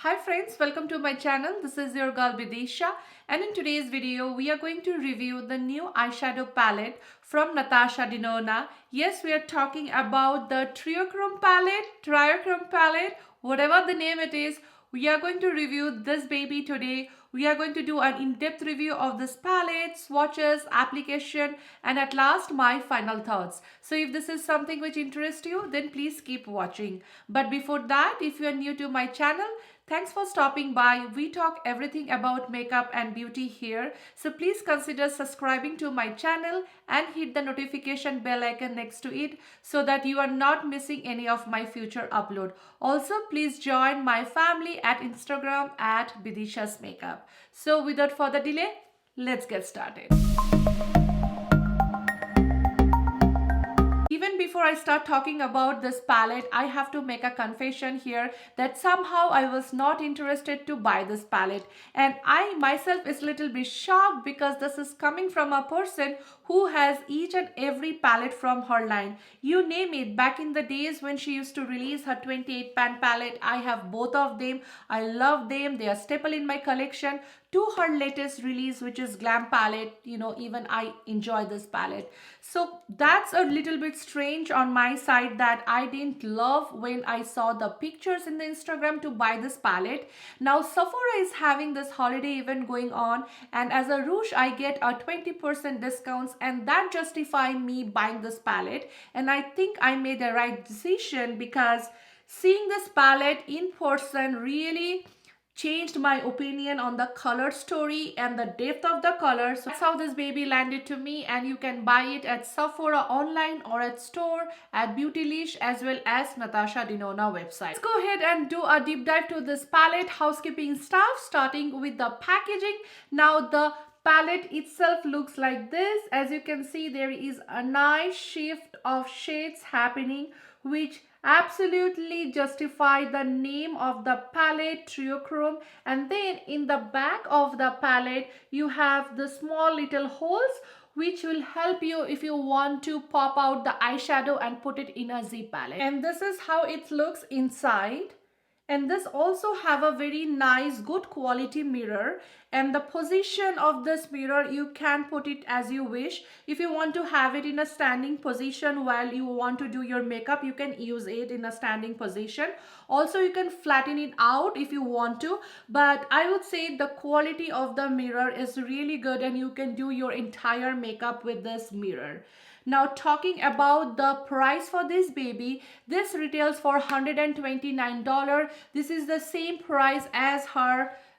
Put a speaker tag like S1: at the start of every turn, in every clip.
S1: Hi friends, welcome to my channel. This is your girl Vidisha, and in today's video we are going to review the new eyeshadow palette from Natasha Denona. Yes, we are talking about the Triochrome palette, whatever the name it is. We are going to review this baby today. We are going to do an in-depth review of this palette, swatches, application, and at last my final thoughts. So if this is something which interests you, then please keep watching. But before that, if you are new to my channel, thanks for stopping by. We talk everything about makeup and beauty here. So please consider subscribing to my channel and hit the notification bell icon next to it so that you are not missing any of my future upload. Also, please join my family at Instagram at Bidisha's Makeup. So without further delay, let's get started. Even before I start talking about this palette, I have to make a confession here that somehow I was not interested to buy this palette, and I myself is a little bit shocked because this is coming from a person who has each and every palette from her line. You name it, back in the days when she used to release her 28 pan palette, I have both of them. I love them. They are staple in my collection. To her latest release, which is Glam palette, even I enjoy this palette. So that's a little bit strange on my side that I didn't love when I saw the pictures in the Instagram to buy this palette. Now Sephora is having this holiday event going on, and as a Rouge I get a 20% discounts, and that justify me buying this palette. And I think I made the right decision because seeing this palette in person really changed my opinion on the color story and the depth of the colors. So that's how this baby landed to me, and you can buy it at Sephora online or at store at Beautylish as well as Natasha Denona website. Let's go ahead and do a deep dive to this palette. Housekeeping stuff, starting with the packaging. Now the palette itself looks like this. As you can see, there is a nice shift of shades happening, which absolutely justify the name of the palette, Triochrome. And then in the back of the palette you have the small little holes which will help you if you want to pop out the eyeshadow and put it in a Z palette. And this is how it looks inside. And this also have a very nice good quality mirror, and the position of this mirror you can put it as you wish. If you want to have it in a standing position while you want to do your makeup, you can use it in a standing position. Also you can flatten it out if you want to, but I would say the quality of the mirror is really good and you can do your entire makeup with this mirror. Now talking about the price for this baby, this retails for $129. This is the same price as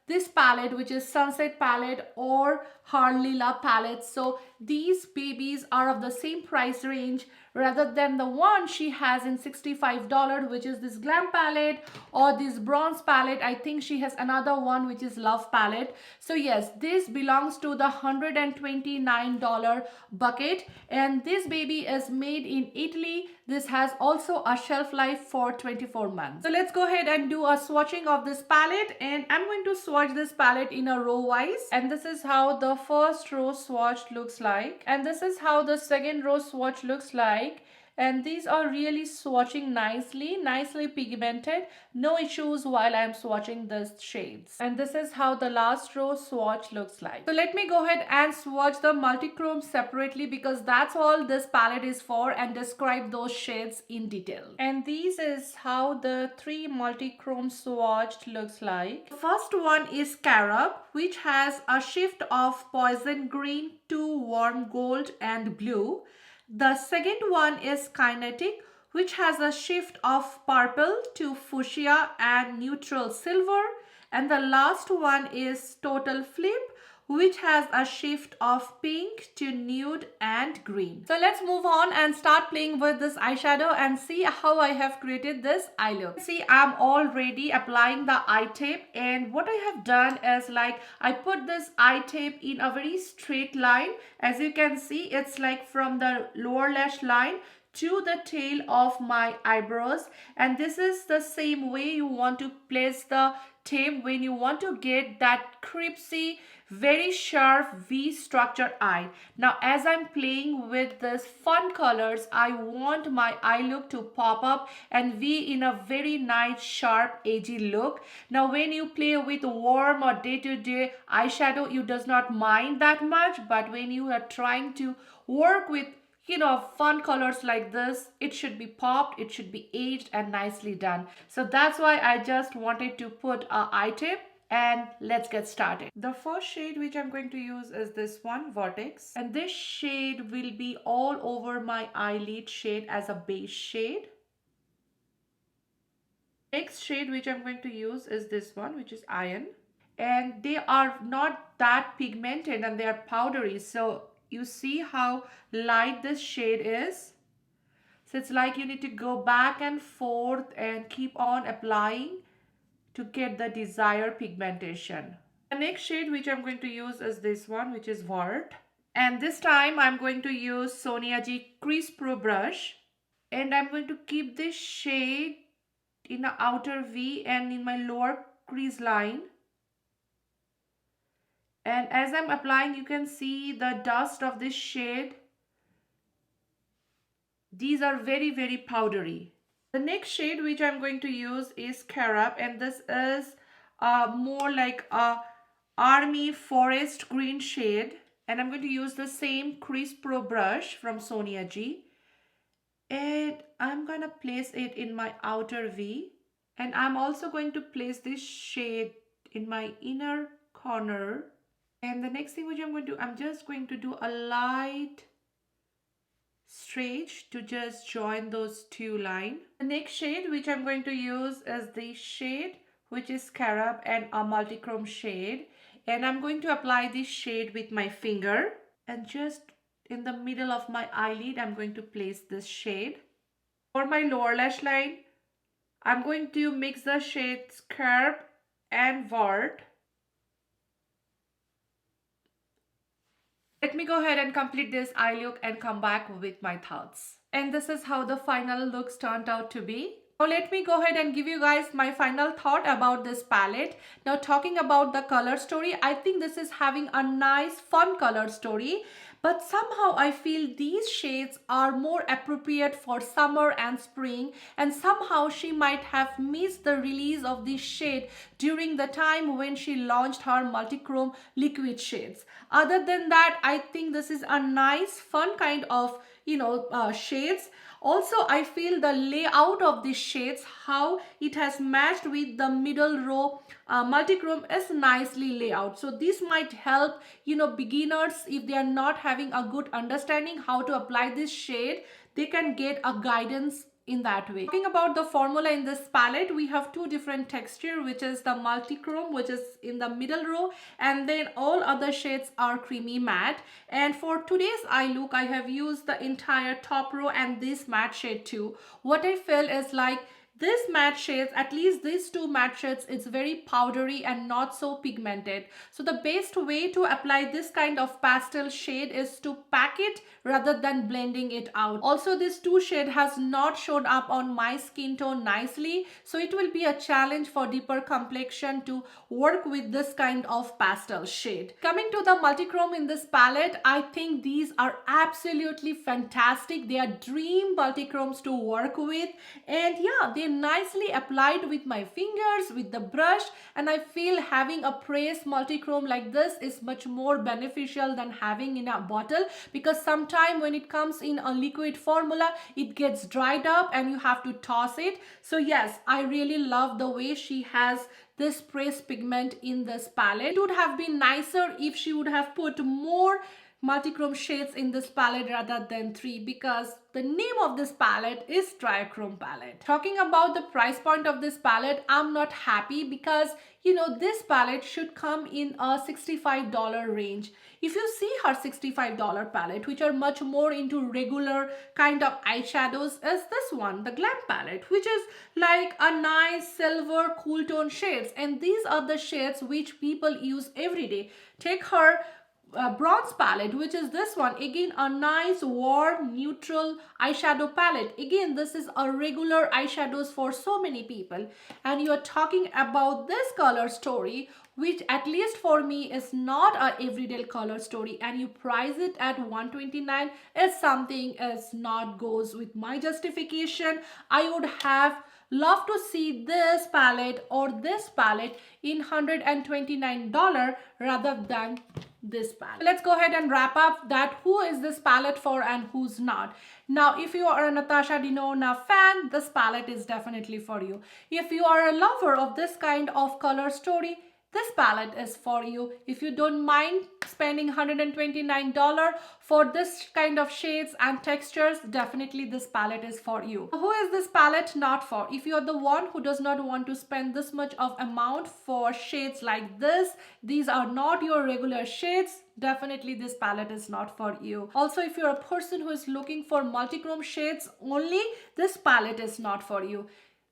S1: this palette, which is Sunset palette or her Lila palette. So these babies are of the same price range rather than the one she has in $65, which is this Glam palette, or this Bronze palette. I think she has another one which is Love palette. So yes, this belongs to the $129 bucket, and this baby is made in Italy. This has also a shelf life for 24 months. So let's go ahead and do a swatching of this palette, and I'm going to swatch this palette in a row wise. And this is how the first row swatch looks like, and this is how the second row swatch looks like. And these are really swatching nicely pigmented, no issues while I'm swatching these shades. And this is how the last row swatch looks like. So let me go ahead and swatch the multichrome separately because that's all this palette is for, and describe those shades in detail. And this is how the three multichrome swatched looks like. The first one is Carob, which has a shift of poison green to warm gold and blue. The second one is Kinetic, which has a shift of purple to fuchsia and neutral silver. And the last one is Total Flip, which has a shift of pink to nude and green. So let's move on and start playing with this eyeshadow and see how I have created this eye look. See, I'm already applying the eye tape, and what I have done is like I put this eye tape in a very straight line. As you can see, it's like from the lower lash line to the tail of my eyebrows, and this is the same way you want to place the tape when you want to get that crispy, very sharp V structure eye. Now as I'm playing with this fun colors, I want my eye look to pop up and be in a very nice sharp edgy look. Now when you play with warm or day-to-day eyeshadow, you does not mind that much, but when you are trying to work with fun colors like this, it should be popped, it should be aged and nicely done. So that's why I just wanted to put a eye tip, and let's get started. The first shade which I'm going to use is this one, Vortex, and this shade will be all over my eyelid shade as a base shade. Next shade which I'm going to use is this one, which is Iron, and they are not that pigmented and they are powdery, so you see how light this shade is. So it's like you need to go back and forth and keep on applying to get the desired pigmentation. The next shade which I'm going to use is this one, which is Vert, and this time I'm going to use Sonia G Crease Pro brush, and I'm going to keep this shade in the outer V and in my lower crease line. And as I'm applying, you can see the dust of this shade. These are very, very powdery. The next shade which I'm going to use is Carob, and this is more like a army forest green shade. And I'm going to use the same Crease Pro brush from Sonia G. And I'm going to place it in my outer V. And I'm also going to place this shade in my inner corner. And the next thing which I'm just going to do a light stretch to just join those two lines. The next shade which I'm going to use is the shade which is Carob and a multichrome shade. And I'm going to apply this shade with my finger. And just in the middle of my eyelid, I'm going to place this shade. For my lower lash line, I'm going to mix the shades Carob and Vert. Let me go ahead and complete this eye look and come back with my thoughts. And this is how the final looks turned out to be. Now let me go ahead and give you guys my final thought about this palette. Now talking about the color story, I think this is having a nice fun color story. But somehow I feel these shades are more appropriate for summer and spring, and somehow she might have missed the release of this shade during the time when she launched her multichrome liquid shades. Other than that, I think this is a nice fun kind of shades. Also, I feel the layout of these shades, how it has matched with the middle row multichrome is nicely laid out. So this might help beginners, if they are not having a good understanding how to apply this shade, they can get a guidance in that way. Talking about the formula in this palette, we have two different texture, which is the multichrome, which is in the middle row, and then all other shades are creamy matte. And for today's eye look, I have used the entire top row and this matte shade too. What I feel is like this matte shades, at least these two matte shades, it's very powdery and not so pigmented. So the best way to apply this kind of pastel shade is to pack it rather than blending it out. Also, this two shade has not shown up on my skin tone nicely, so it will be a challenge for deeper complexion to work with this kind of pastel shade. Coming to the multichrome in this palette, I think these are absolutely fantastic. They are dream multichromes to work with, and yeah, they nicely applied with my fingers, with the brush, and I feel having a pressed multichrome like this is much more beneficial than having in a bottle, because sometimes when it comes in a liquid formula, it gets dried up and you have to toss it. So yes, I really love the way she has this pressed pigment in this palette. It would have been nicer if she would have put more multichrome shades in this palette rather than 3, because the name of this palette is Triachrome palette. Talking about the price point of this palette, I'm not happy because this palette should come in a $65 range. If you see her $65 palette, which are much more into regular kind of eyeshadows, is this one, the Glam palette, which is like a nice silver cool tone shades, and these are the shades which people use every day. Take her bronze palette, which is this one. Again, a nice warm neutral eyeshadow palette. Again, this is a regular eyeshadows for so many people, and you are talking about this color story, which at least for me is not a everyday color story, and you price it at 129 is something is not goes with my justification. I would have love to see this palette or this palette in $129 rather than this palette. Let's go ahead and wrap up that who is this palette for and who's not. Now, if you are a Natasha Denona fan, this palette is definitely for you. If you are a lover of this kind of color story, this palette is for you. If you don't mind spending $129 for this kind of shades and textures, definitely this palette is for you. Who is this palette not for? If you're the one who does not want to spend this much of amount for shades like this, these are not your regular shades, definitely this palette is not for you. Also, if you're a person who is looking for multichrome shades only, this palette is not for you.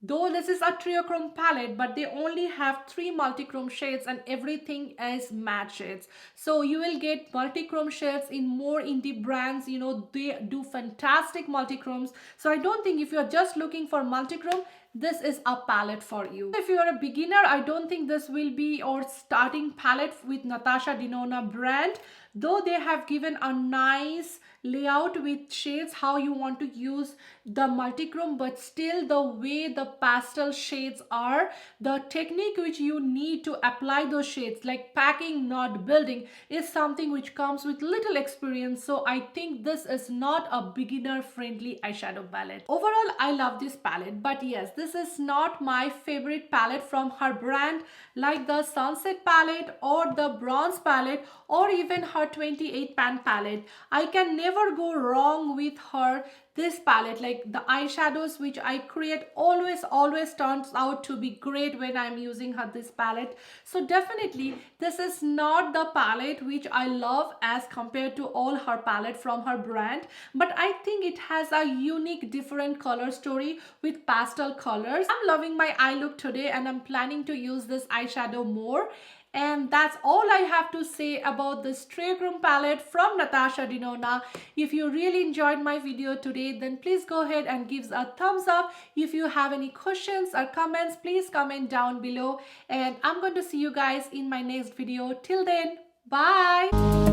S1: Though this is a triochrome palette, but they only have 3 multichrome shades and everything is matte shades. So you will get multichrome shades in more indie brands. You know, they do fantastic multichromes. So I don't think if you're just looking for multichrome, this is a palette for you. If you are a beginner, I don't think this will be your starting palette with Natasha Denona brand. Though they have given a nice layout with shades how you want to use the multichrome, but still the way the pastel shades are, the technique which you need to apply those shades, like packing not building, is something which comes with little experience. So I think this is not a beginner friendly eyeshadow palette. Overall, I love this palette, but yes, this is not my favorite palette from her brand, like the Sunset palette or the Bronze palette or even her 28 pan palette. I can never go wrong with her this palette. Like the eyeshadows which I create always turns out to be great when I'm using her this palette. So definitely this is not the palette which I love as compared to all her palette from her brand, but I think it has a unique different color story with pastel colors. I'm loving my eye look today and I'm planning to use this eyeshadow more. And that's all I have to say about this triochrome palette from Natasha Denona. If you really enjoyed my video today, then please go ahead and give a thumbs up. If you have any questions or comments, please comment down below. And I'm going to see you guys in my next video. Till then, bye!